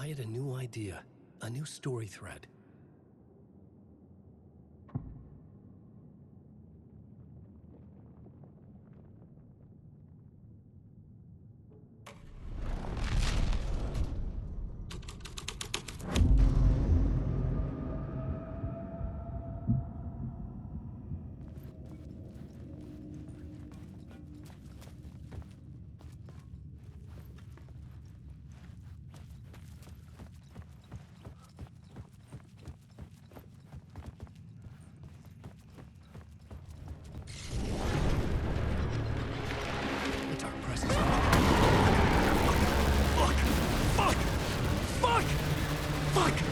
I had a new idea, a new story thread. The dark presence. Fuck! Fuck! Fuck! Fuck!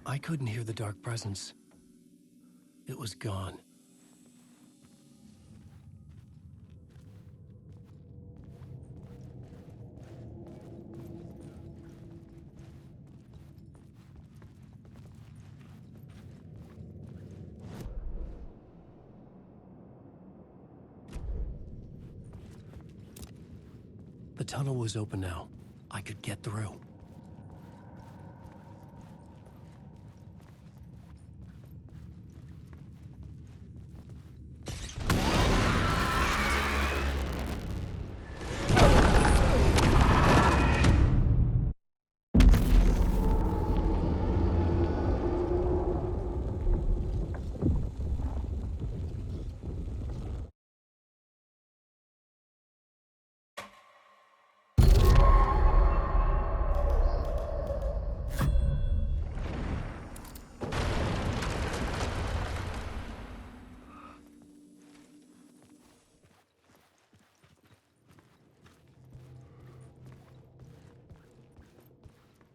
I couldn't hear the dark presence. It was gone. The tunnel was open now. I could get through.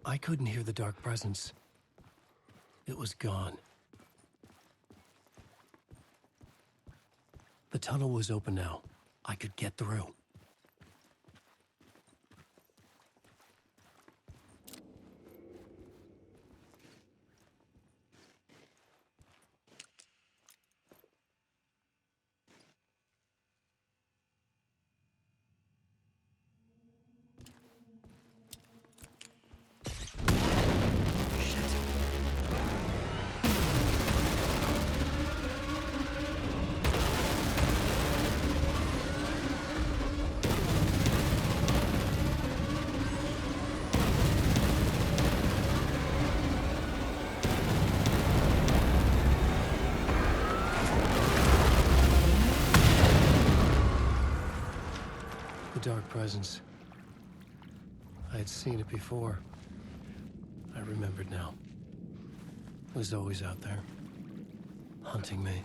I couldn't hear the dark presence. It was gone. The tunnel was open now. I could get through. The dark presence. I had seen it before. I remembered now. It was always out there, hunting me.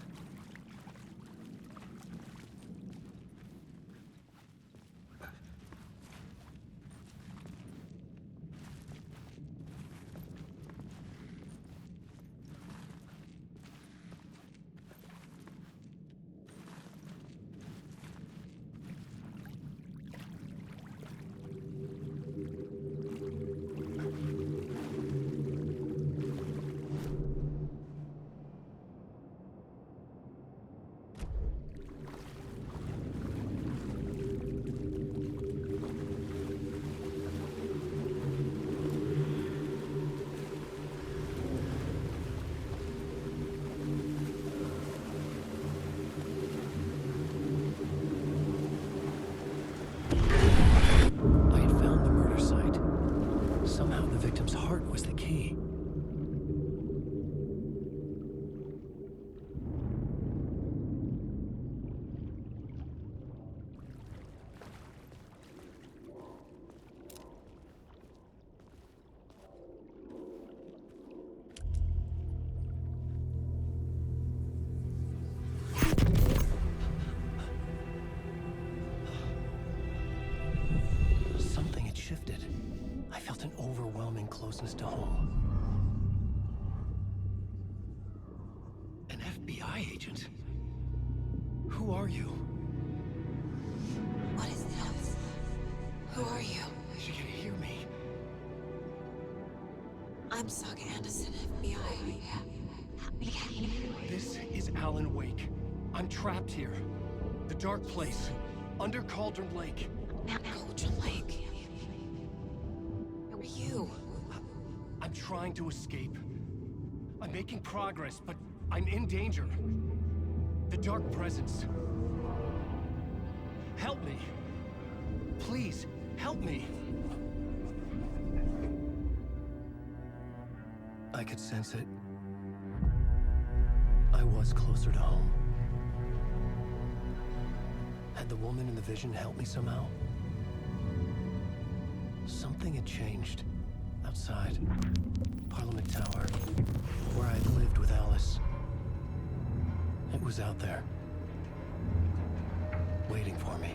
closest to home. An FBI agent? Who are you? What is this? Who are you? She can hear me. I'm Saga Anderson, FBI. This is Alan Wake. I'm trapped here. The dark place. Under Cauldron Lake. Cauldron Lake. Who are you? I'm trying to escape. I'm making progress, but I'm in danger. The Dark Presence. Help me. Please, help me. I could sense it. I was closer to home. Had the woman in the vision helped me somehow? Something had changed. Outside. Parliament Tower. Where I'd lived with Alice. It was out there. Waiting for me.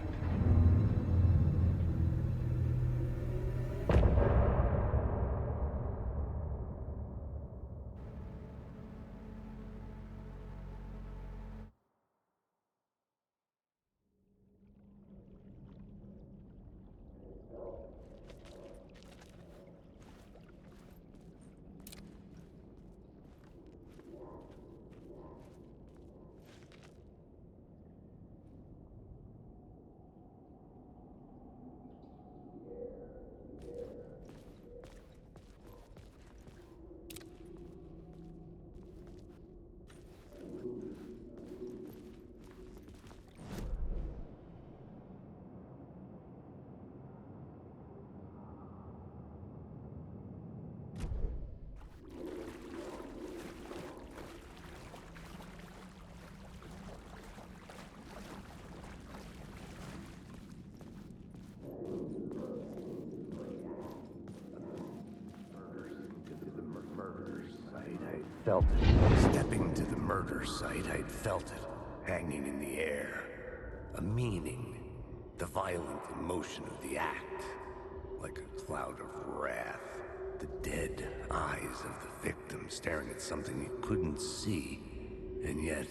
Felt it. Stepping to the murder site, I'd felt it, hanging in the air. A meaning, the violent emotion of the act, like a cloud of wrath. The dead eyes of the victim staring at something you couldn't see, and yet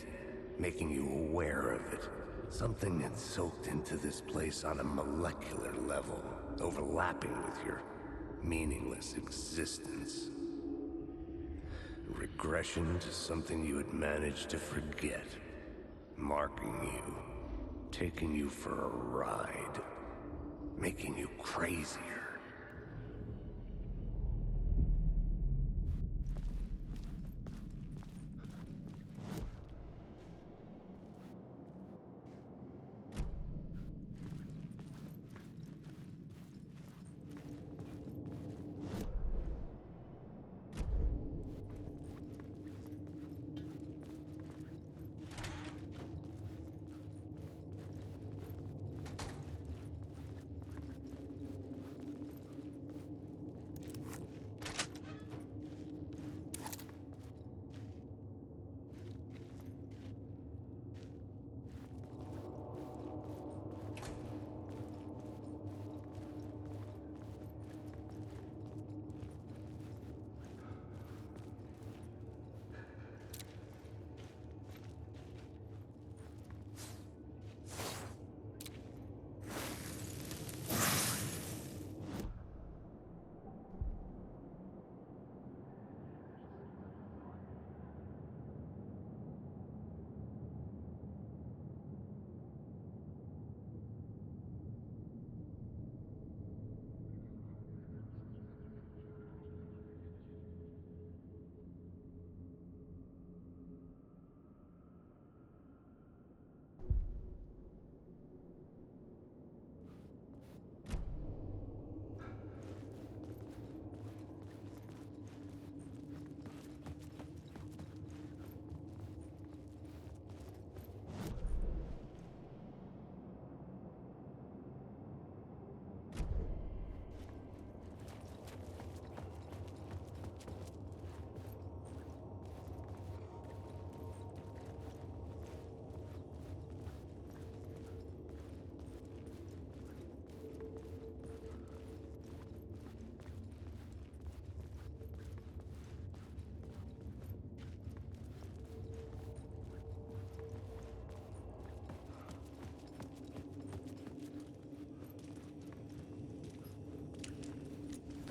making you aware of it. Something had soaked into this place on a molecular level, overlapping with your meaningless existence. Regression to something you had managed to forget. Marking you. Taking you for a ride. Making you crazier.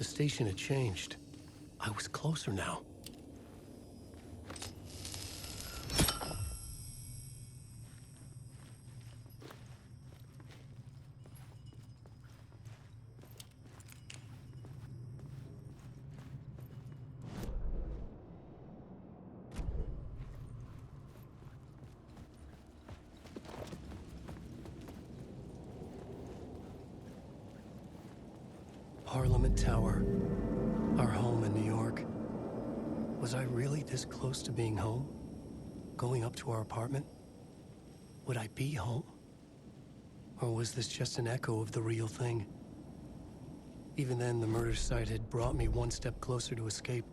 station had changed. I was closer now. Parliament Tower. Our home in New York. Was I really this close to being home? Going up to our apartment? Would I be home? Or was this just an echo of the real thing? Even then, the murder site had brought me one step closer to escape.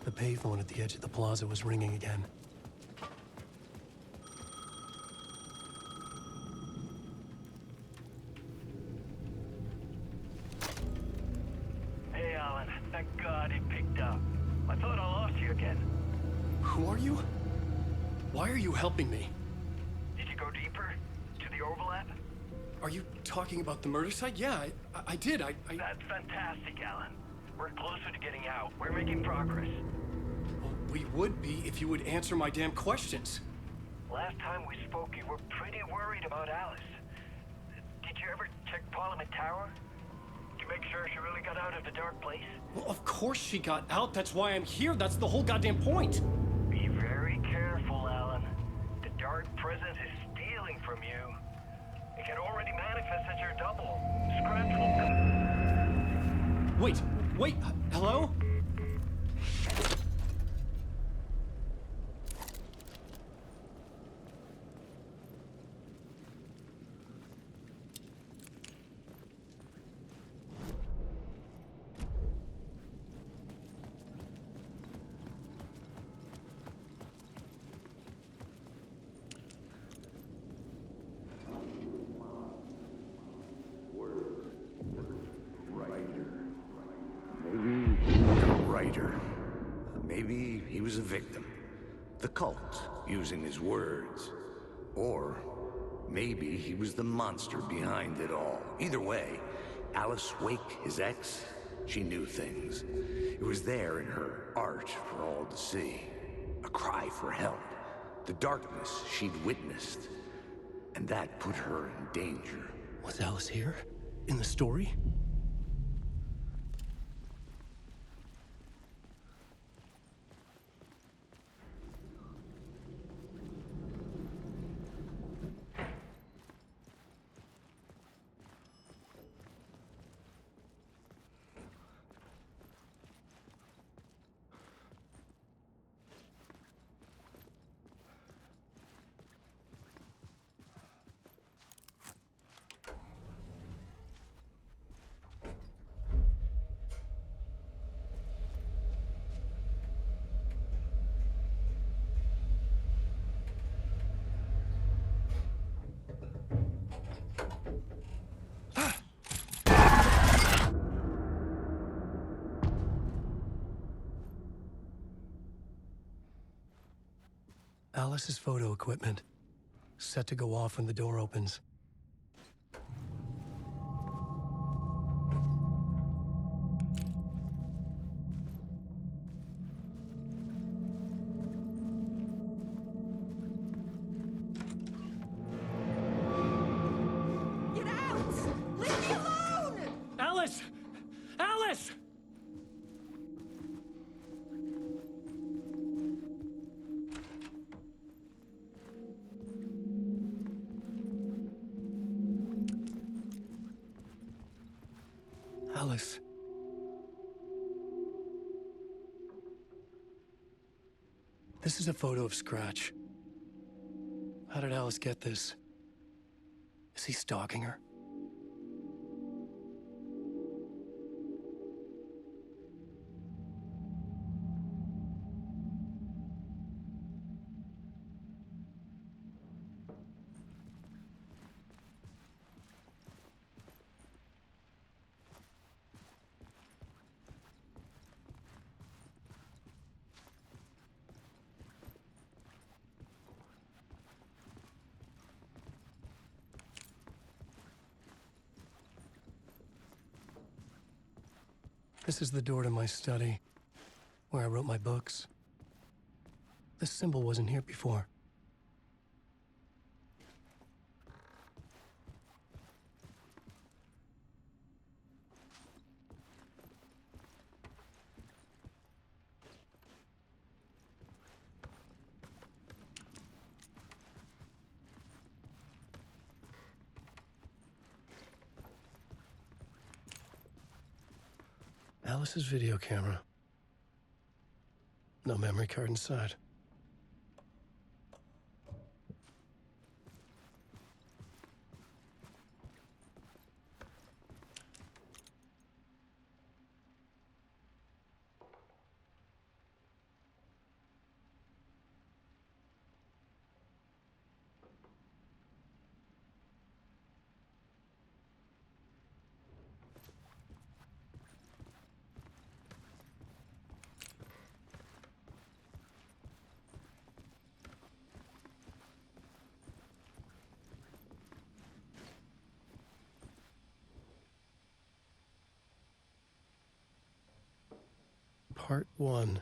The payphone at the edge of the plaza was ringing again. Hey, Alan. Thank God he picked up. I thought I lost you again. Who are you? Why are you helping me? Did you go deeper? To the overlap? Are you talking about the murder site? Yeah, I did. That's fantastic, Alan. We're closer to getting out. We're making progress. Well, we would be if you would answer my damn questions. Last time we spoke, you were pretty worried about Alice. Did you ever check Parliament Tower? To make sure she really got out of the dark place? Well, of course she got out. That's why I'm here. That's the whole goddamn point. Be very careful, Alan. The dark presence is stealing from you. It can already manifest as your double. Scratch will come. Wait, hello? Maybe he was a victim. The cult, using his words. Or maybe he was the monster behind it all. Either way, Alice Wake, his ex, she knew things. It was there in her art for all to see. A cry for help. The darkness she'd witnessed. And that put her in danger. Was Alice here? In the story? Alice's photo equipment. Set to go off when the door opens. Get out! Leave me alone! Alice! Alice! Alice. This is a photo of Scratch. How did Alice get this? Is he stalking her? This is the door to my study, where I wrote my books. This symbol wasn't here before. Alice's video camera. No memory card inside. Part 1.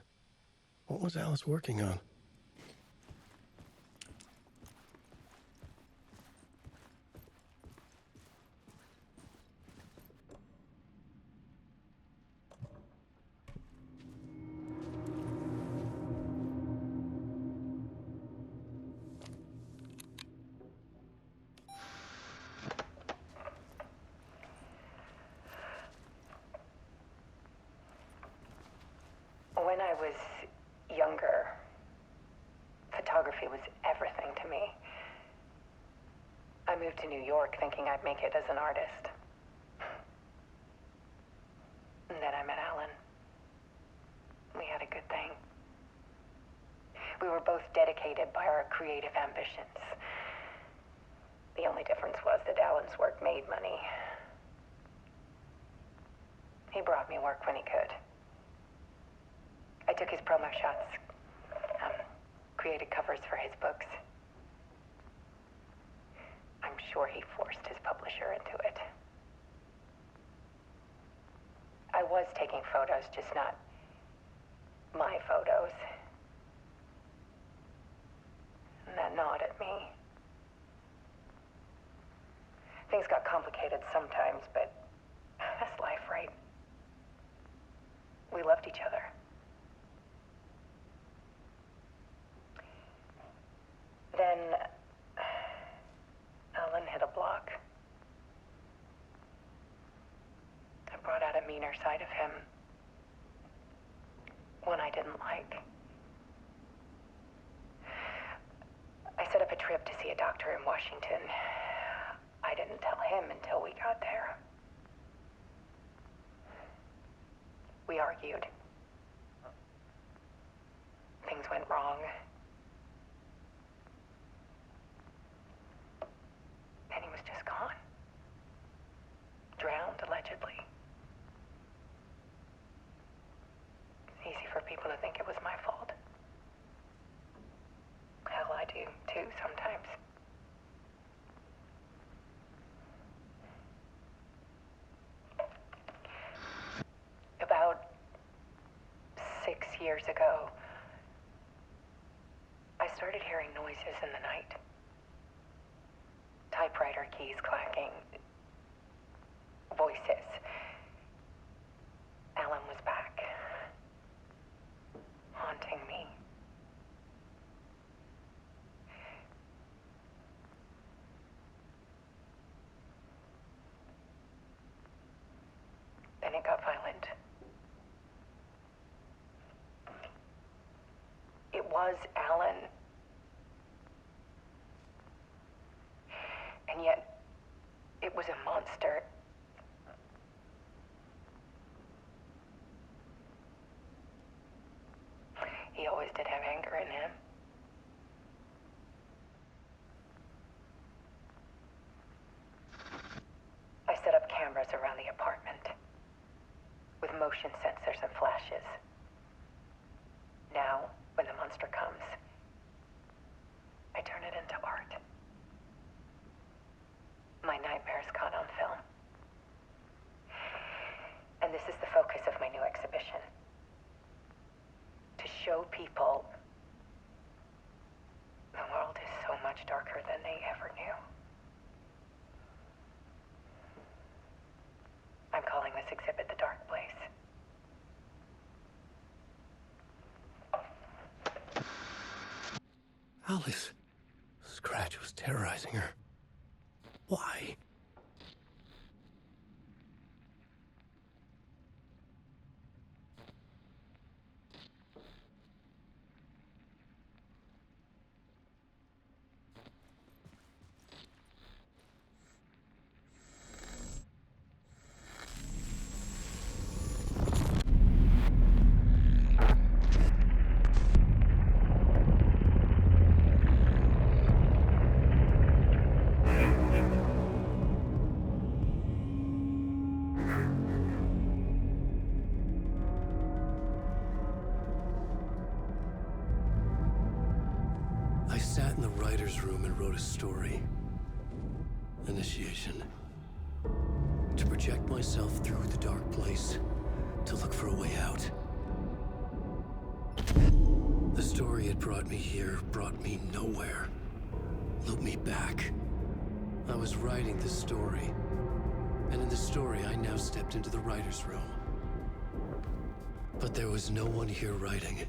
What was Alice working on? When I was younger, photography was everything to me. I moved to New York thinking I'd make it as an artist. And then I met Alan. We had a good thing. We were both dedicated by our creative ambitions. The only difference was that Alan's work made money. He brought me work when he could. I took his promo shots, created covers for his books. I'm sure he forced his publisher into it. I was taking photos, just not my photos. And that gnawed at me. Things got complicated sometimes, but that's life, right? We loved each other. Then Alan hit a block. I brought out a meaner side of him. One I didn't like. I set up a trip to see a doctor in Washington. I didn't tell him until we got there. We argued. Things went wrong. And he was just gone. Drowned, allegedly. Easy for people to think it was my fault. Hell, I do, too, sometimes. About 6 years ago, I started hearing noises in the night. Typewriter keys clacking. Voices. Alan was back. Haunting me. Then it got violent. It was Alan. monster. He always did have anger in him. I set up cameras around the apartment with motion sensors and flashes. Now, when the monster comes, I turn it into art. My nightmares caught on film. And this is the focus of my new exhibition. To show people the world is so much darker than they ever knew. I'm calling this exhibit The Dark Place. Alice. Scratch was terrorizing her. Why? I sat in the writer's room and wrote a story. Initiation. To project myself through the dark place, to look for a way out. The story had brought me here, brought me nowhere. Looped me back. I was writing the story. And in the story, I now stepped into the writer's room. But there was no one here writing it.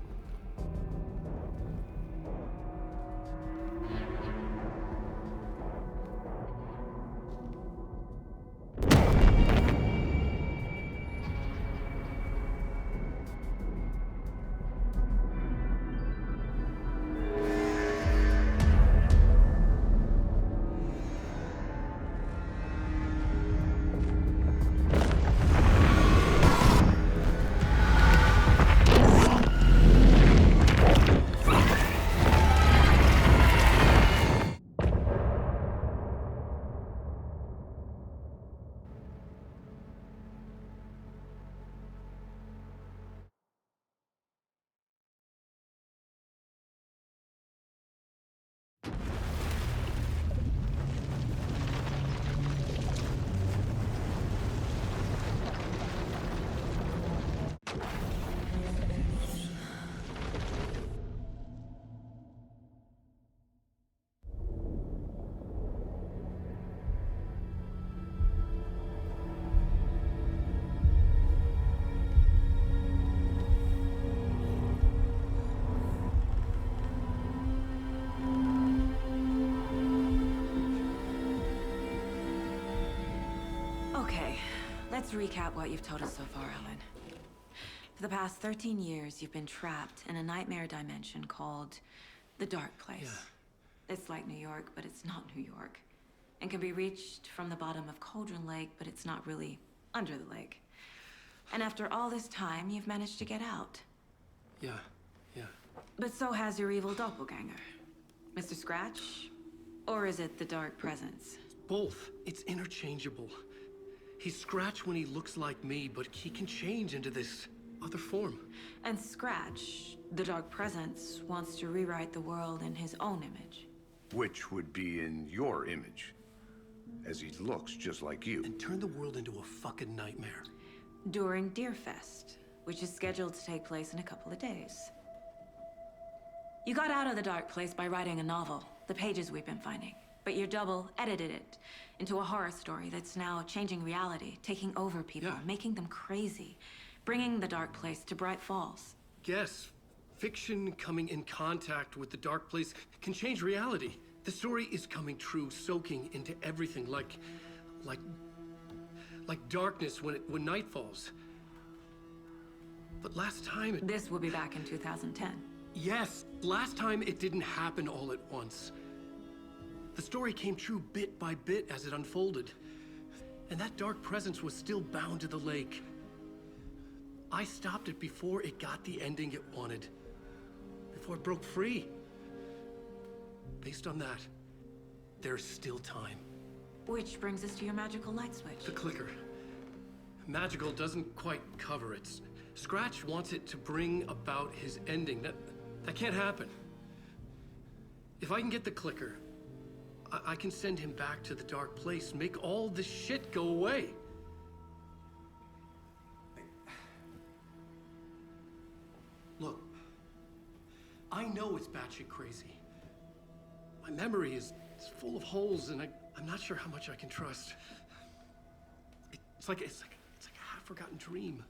Okay, let's recap what you've told us so far, Alan. For the past 13 years, you've been trapped in a nightmare dimension called the Dark Place. Yeah. It's like New York, but it's not New York. And can be reached from the bottom of Cauldron Lake, but it's not really under the lake. And after all this time, you've managed to get out. Yeah. But so has your evil doppelganger. Mr. Scratch? Or is it the Dark Presence? Both. It's interchangeable. He's Scratch when he looks like me, but he can change into this other form. And Scratch, the Dark Presence, wants to rewrite the world in his own image. Which would be in your image, as he looks just like you. And turn the world into a fucking nightmare. During Deerfest, which is scheduled to take place in a couple of days. You got out of the Dark Place by writing a novel, the pages we've been finding. But your double edited it into a horror story that's now changing reality, taking over people, making them crazy, bringing the Dark Place to Bright Falls. Yes, fiction coming in contact with the Dark Place can change reality. The story is coming true, soaking into everything like darkness when night falls. But last time it... This will be back in 2010. Yes, last time it didn't happen all at once. The story came true bit by bit as it unfolded. And that dark presence was still bound to the lake. I stopped it before it got the ending it wanted. Before it broke free. Based on that, there's still time. Which brings us to your magical light switch. The clicker. Magical doesn't quite cover it. Scratch wants it to bring about his ending. That can't happen. If I can get the clicker, I can send him back to the dark place, make all this shit go away. Look, I know it's batshit crazy. My memory is full of holes, and I'm not sure how much I can trust. It's like a half-forgotten dream.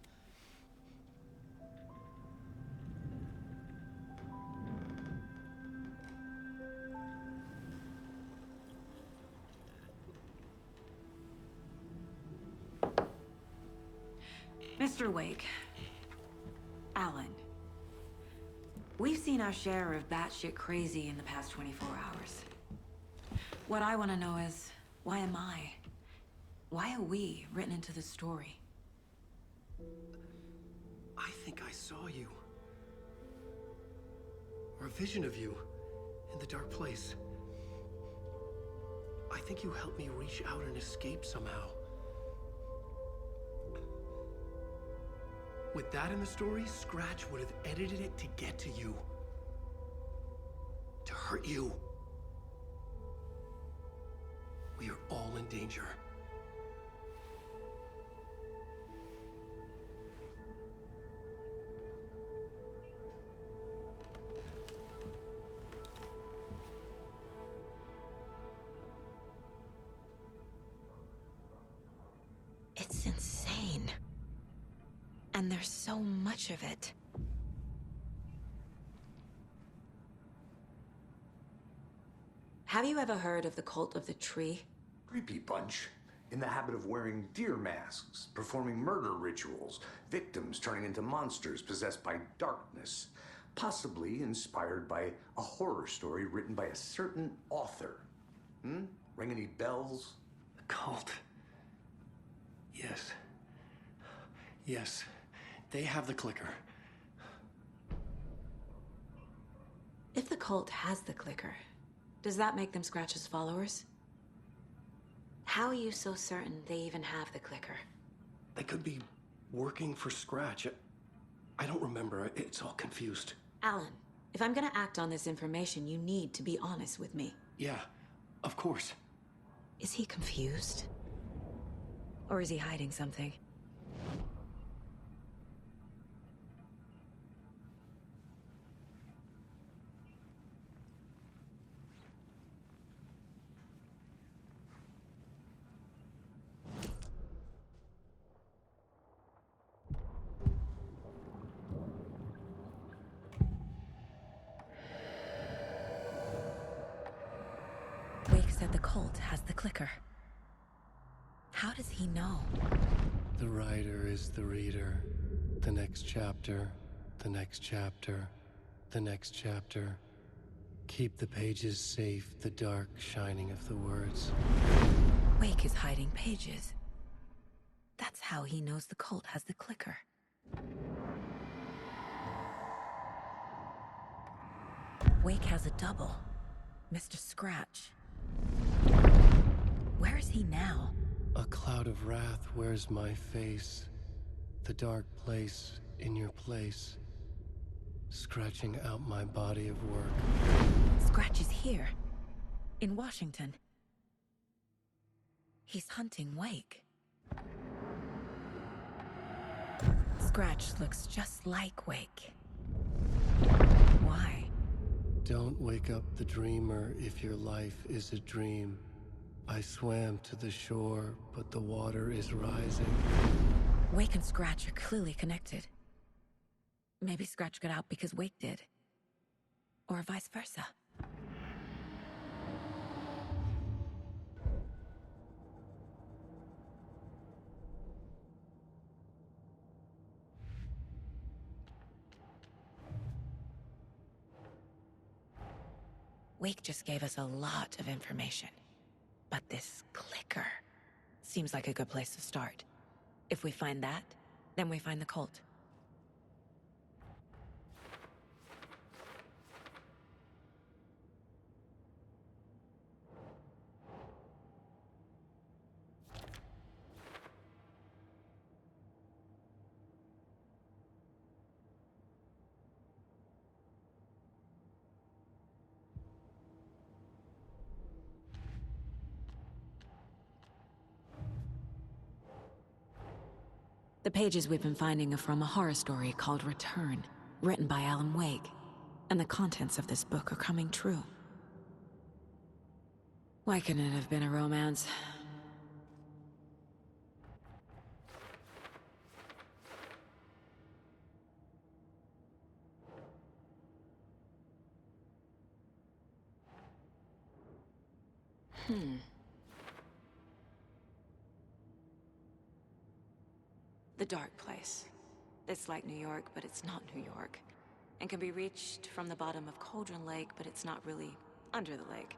Mr. Wake. Alan. We've seen our share of batshit crazy in the past 24 hours. What I want to know is, why am I? Why are we written into the story? I think I saw you. Or a vision of you in the dark place. I think you helped me reach out and escape somehow. With that in the story, Scratch would have edited it to get to you. To hurt you. We are all in danger. It's insane. And there's so much of it. Have you ever heard of the cult of the tree? Creepy bunch. In the habit of wearing deer masks, performing murder rituals, victims turning into monsters possessed by darkness. Possibly inspired by a horror story written by a certain author. Ring any bells? The cult. Yes. Yes. They have the clicker. If the cult has the clicker, does that make them Scratch's followers? How are you so certain they even have the clicker? They could be working for Scratch. I don't remember. It's all confused. Alan, if I'm gonna act on this information, you need to be honest with me. Yeah, of course. Is he confused? Or is he hiding something? Wake said the cult has the clicker. How does he know? The writer is the reader. The next chapter, the next chapter, the next chapter. Keep the pages safe, the dark shining of the words. Wake is hiding pages. That's how he knows the cult has the clicker. Wake has a double. Mr. Scratch. Where is he now? A cloud of wrath wears my face. The dark place in your place. Scratching out my body of work. Scratch is here. In Washington. He's hunting Wake. Scratch looks just like Wake. Why? Don't wake up the dreamer if your life is a dream. I swam to the shore, but the water is rising. Wake and Scratch are clearly connected. Maybe Scratch got out because Wake did. Or vice versa. Wake just gave us a lot of information. But this clicker Seems like a good place to start. If we find that, then we find the cult. The pages we've been finding are from a horror story called Return, written by Alan Wake. And the contents of this book are coming true. Why couldn't it have been a romance? The dark place. It's like New York, but it's not New York. And can be reached from the bottom of Cauldron Lake, but it's not really under the lake.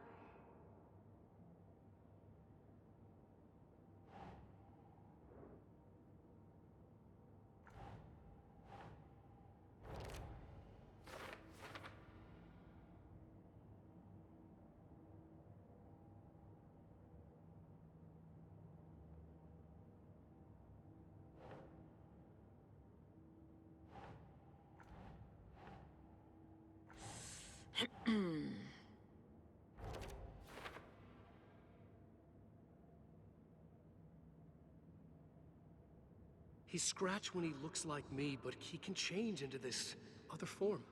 He's Scratch when he looks like me, but he can change into this other form.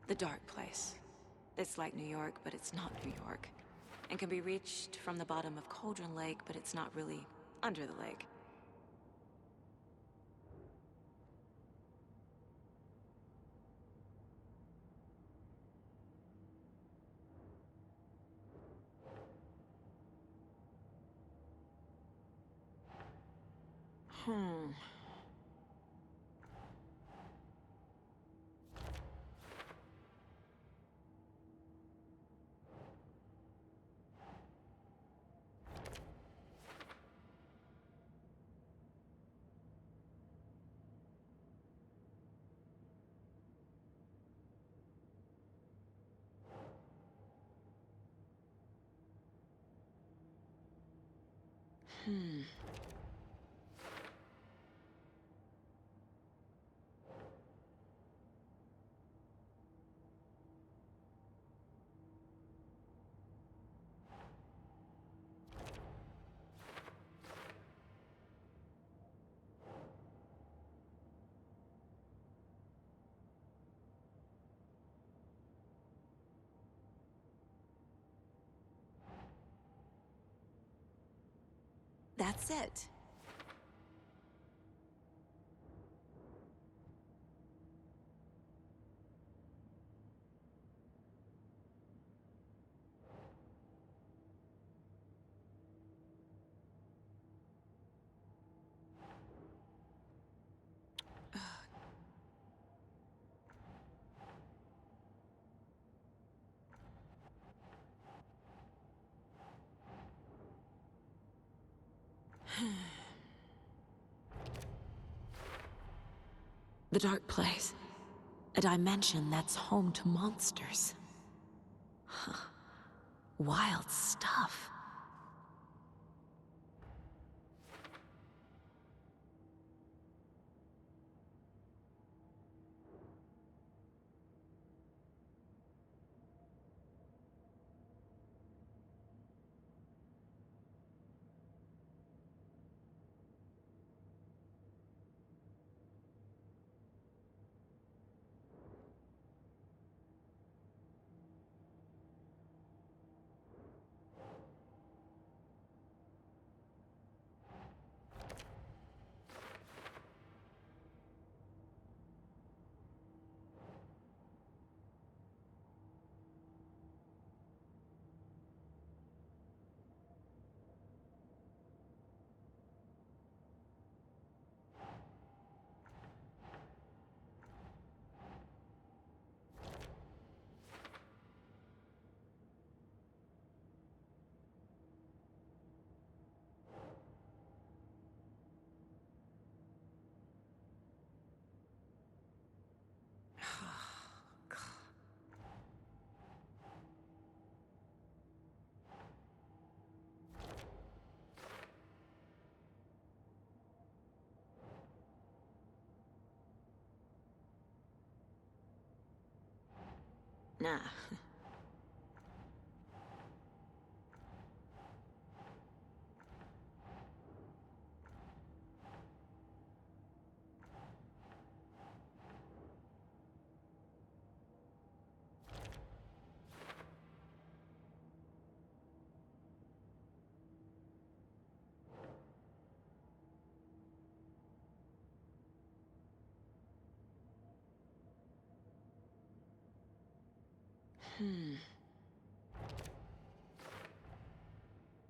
The dark place. It's like New York, but it's not New York. And can be reached from the bottom of Cauldron Lake, but it's not really under the lake. That's it. The dark place. A dimension that's home to monsters. Wild stuff. Nah.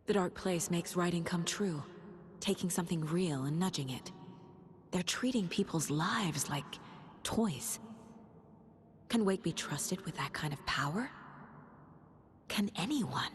The dark place makes writing come true, taking something real and nudging it. They're treating people's lives like toys. Can Wake be trusted with that kind of power? Can anyone?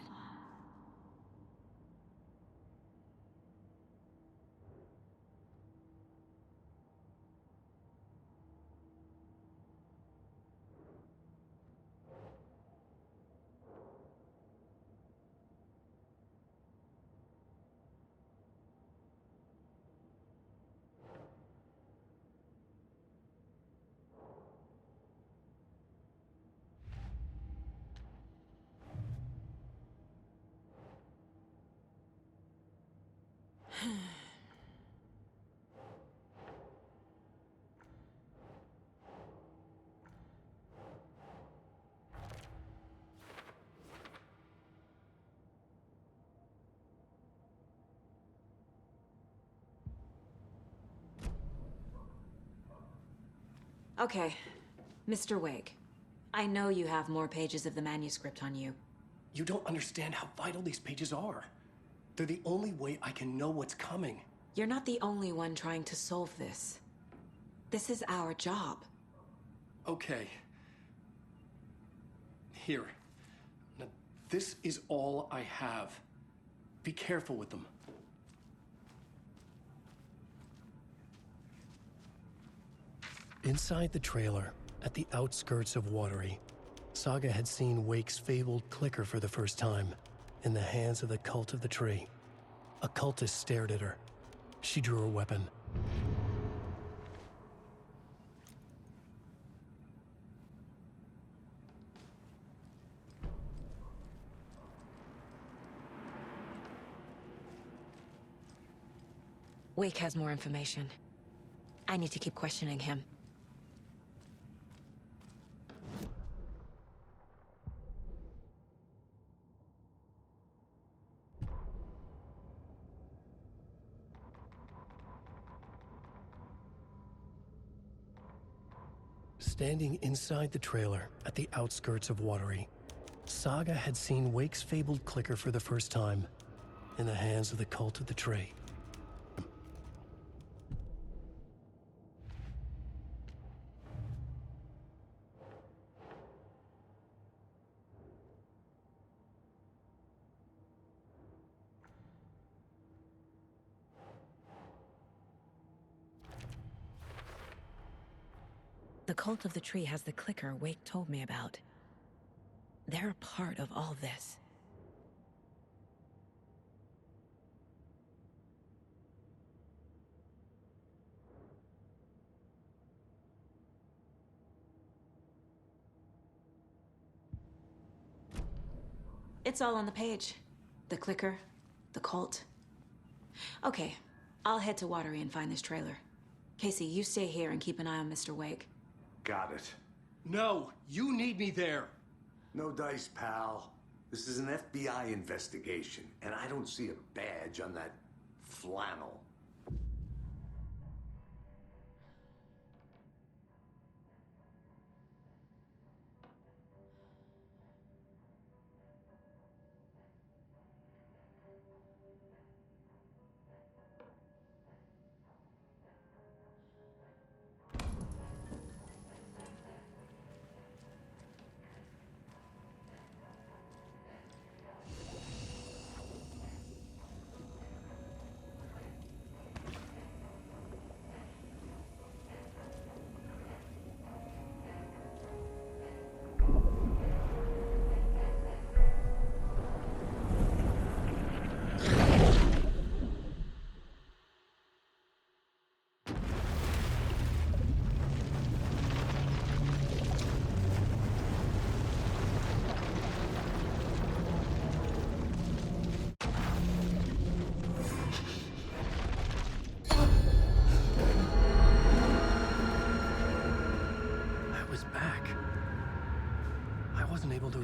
Okay, Mr. Wake. I know you have more pages of the manuscript on you. You don't understand how vital these pages are. They're the only way I can know what's coming. You're not the only one trying to solve this. This is our job. Okay. Here. Now, this is all I have. Be careful with them. Inside the trailer, at the outskirts of Watery, Saga had seen Wake's fabled clicker for the first time, in the hands of the Cult of the Tree. A cultist stared at her. She drew her weapon. Wake has more information. I need to keep questioning him. Standing inside the trailer at the outskirts of Watery, Saga had seen Wake's fabled clicker for the first time, in the hands of the Cult of the Tree. The Cult of the Tree has the clicker Wake told me about. They're a part of all this. It's all on the page. The clicker, the cult. Okay, I'll head to Watery and find this trailer. Casey, you stay here and keep an eye on Mr. Wake. Got it. No, you need me there. No dice, pal. This is an FBI investigation, and I don't see a badge on that flannel.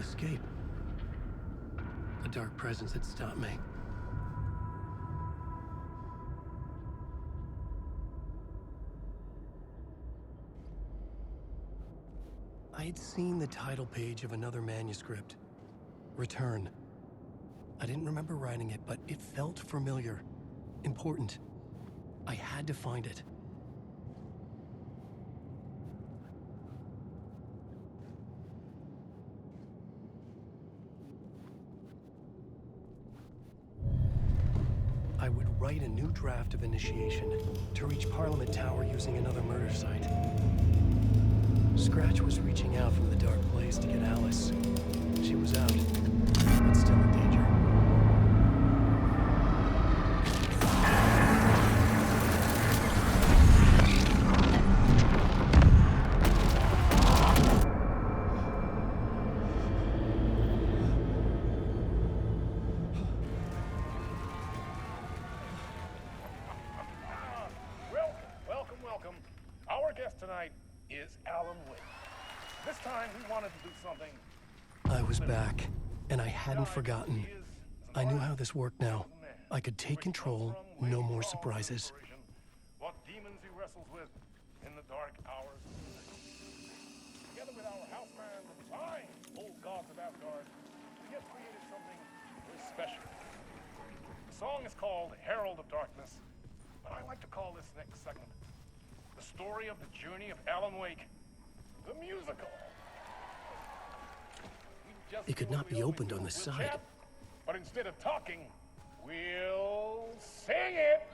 escape. A dark presence had stopped me. I had seen the title page of another manuscript. Return. I didn't remember writing it, but it felt familiar. Important. I had to find it. I would write a new draft of initiation to reach Parliament Tower using another murder site. Scratch was reaching out from the dark place to get Alice. She was out, but still in danger. Welcome. Our guest tonight is Alan Wake. This time we wanted to do something. I was back, and I hadn't forgotten. I knew how this worked now. I could take control, no more surprises. What demons he wrestles with in the dark hours. Together with our houseman, the fine old gods of Asgard, we have created something very special. The song is called Herald of Darkness, but I like to call this next segment the story of the journey of Alan Wake, the musical. It could not be opened on the side. But instead of talking, we'll sing it.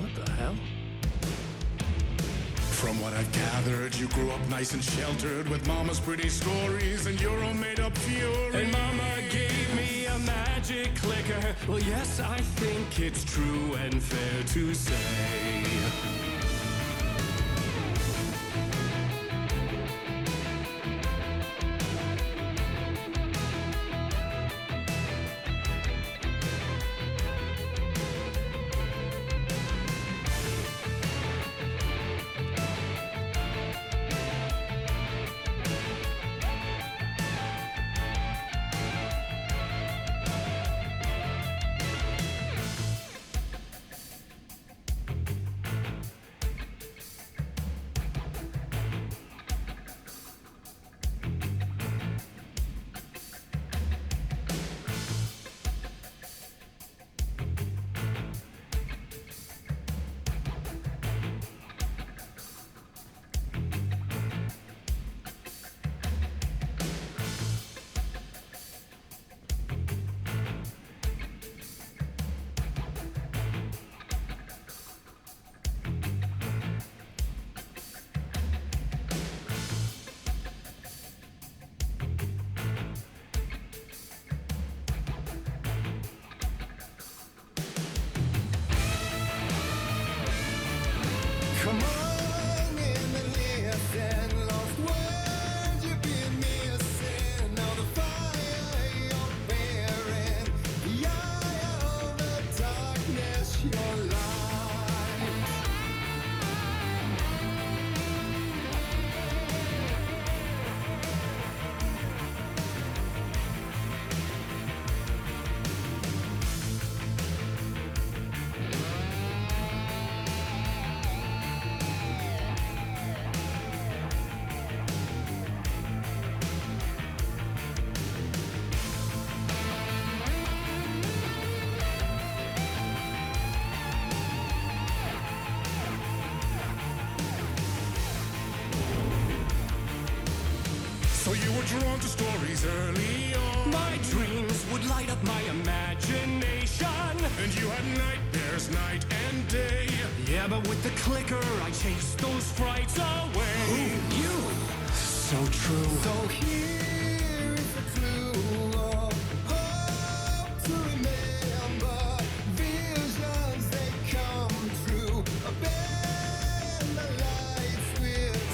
What the hell? From what I've gathered, you grew up nice and sheltered with mama's pretty stories and your own made-up fury. And mama gave me a magic clicker. Well, yes, I think it's true and fair to say. Come on in and listen, lost words you've been missing. Now the fire you're bearing, the eye of the darkness, your light. drawn to stories early on. My dreams would light up my imagination, and you had nightmares night and day. Yeah, but with the clicker, I chased those frights away. Who knew? So true. So here is a clue of hope to remember. Visions, they come true. Abandon the lights with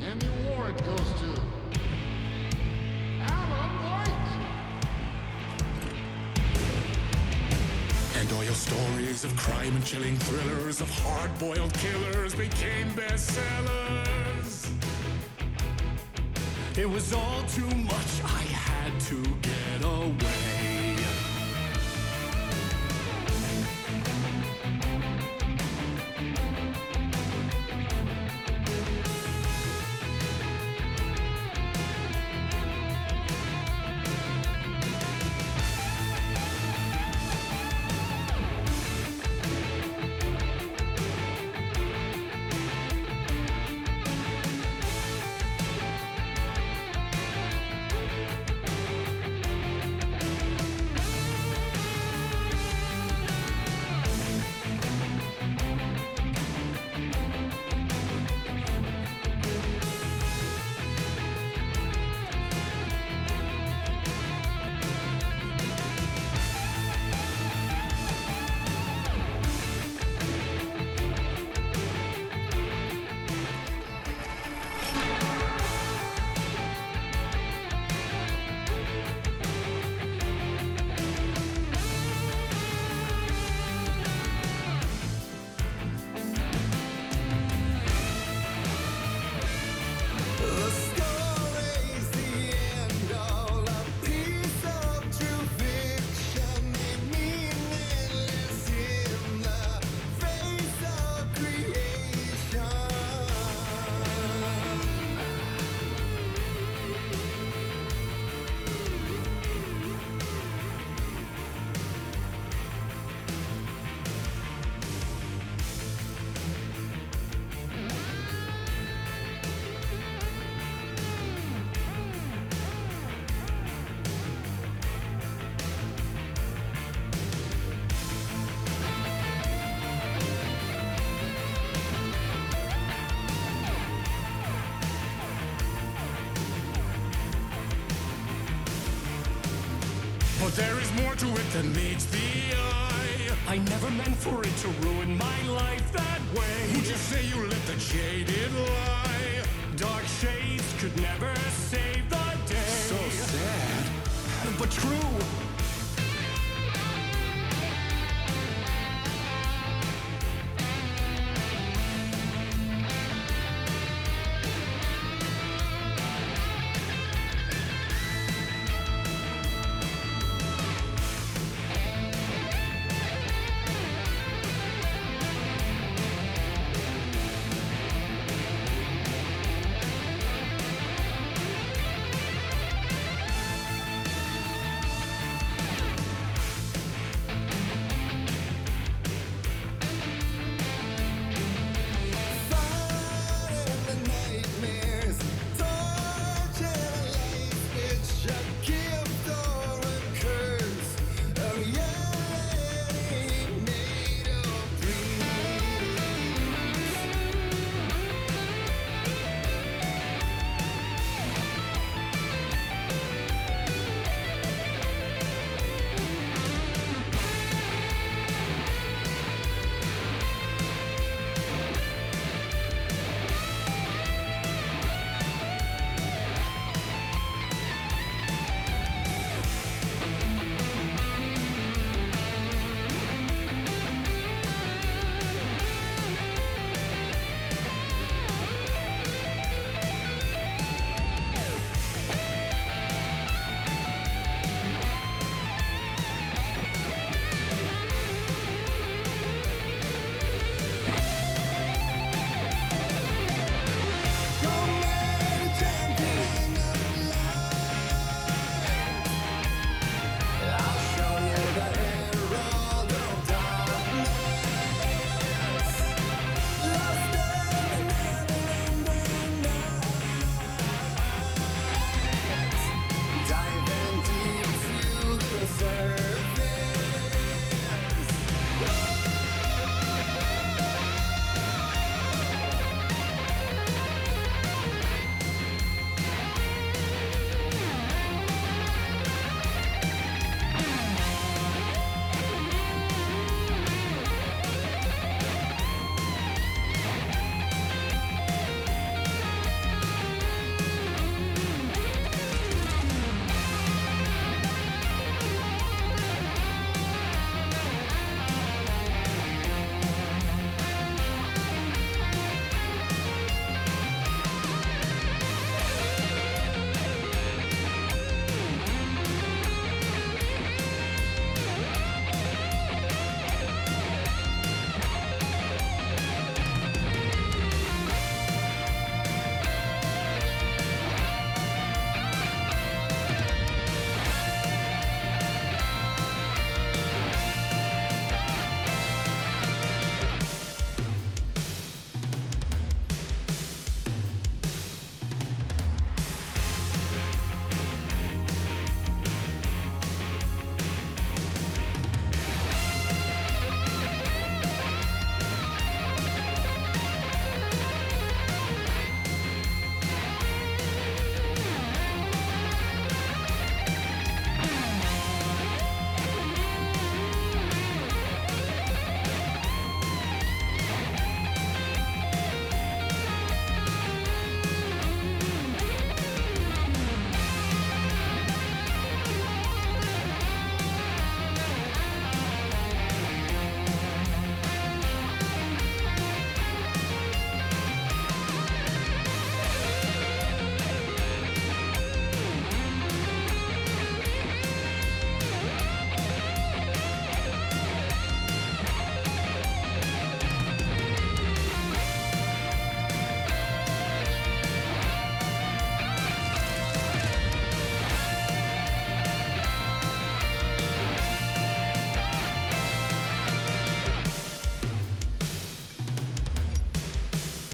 And the award goes to Alan White. And all your stories of crime and chilling thrillers of hard-boiled killers became bestsellers. It was all too much, I had to get away. But there is more to it than meets the eye. I never meant for it to ruin my life that way. Would you say you let the jaded lie? Dark shades could never save the day. So sad, but true.